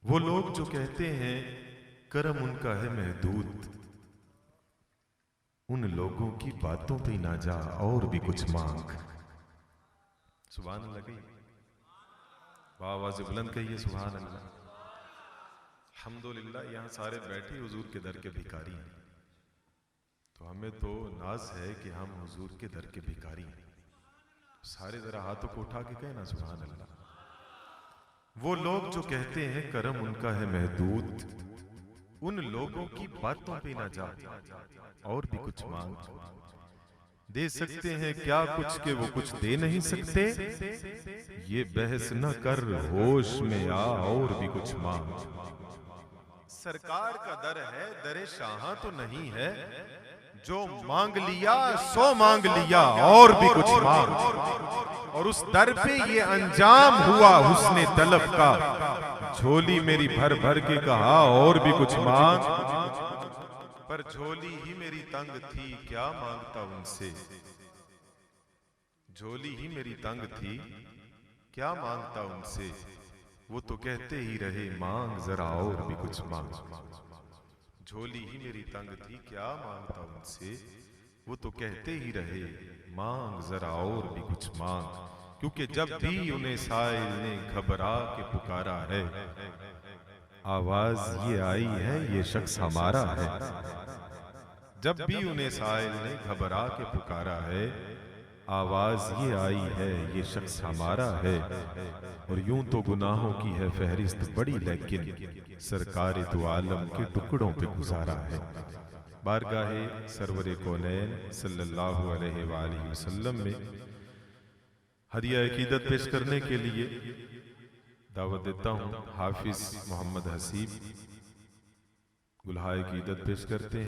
वो लोग जो कहते हैं करम उनका है महदूद, उन लोगों की बातों पे ना जा और भी कुछ मांग। सुभान अल्लाह कहिए, आवाज़ बुलंद कहिए सुभान अल्लाह। अल्हम्दुलिल्लाह यहाँ सारे बैठे हुजूर के दर के भिखारी हैं, तो हमें तो नाज है कि हम हुजूर के दर के भिखारी हैं। सारे जरा हाथों को उठा के कहना सुभान अल्लाह। वो लोग जो कहते हैं करम उनका है महदूद, उन लोगों की बातों पे ना जा और भी कुछ मांग। दे सकते हैं क्या कुछ के वो कुछ दे नहीं सकते, ये बहस न कर होश में आ और भी कुछ मांग। सरकार का दर है, दरे शाह तो नहीं है, जो मांग लिया सो मांग लिया और भी कुछ मांग। और उस दर पे ये अंजाम हुआ हुस्ने तलब का, झोली मेरी भर भर के कहा और भी कुछ मांग। पर झोली ही मेरी तंग थी क्या मांगता उनसे, झोली ही मेरी तंग थी क्या मांगता उनसे। वो तो कहते ही रहे मांग जरा और भी कुछ मांग। झोली ही मेरी तंग थी क्या मांगता उनसे, वो तो कहते ही रहे मांग जरा और भी कुछ मांग। क्योंकि जब भी उन्हें साइल ने घबरा के पुकारा है, आवाज ये आई है ये शख्स हमारा है। जब भी उन्हें साइल ने घबरा के पुकारा है, आवाज ये आई है ये शख्स हमारा है। और यूं तो गुनाहों की है फहरिस्त बड़ी, लेकिन सरकार दो आलम के टुकड़ों पे गुजारा है। बारगाहे सरवरे कौनैन सल्लल्लाहु अलैहि वसल्लम में हदिया अकीदत पेश करने के लिए दावत देता हूँ। हाफिज मोहम्मद हसीब गुलहाए अकीदत पेश करते हैं।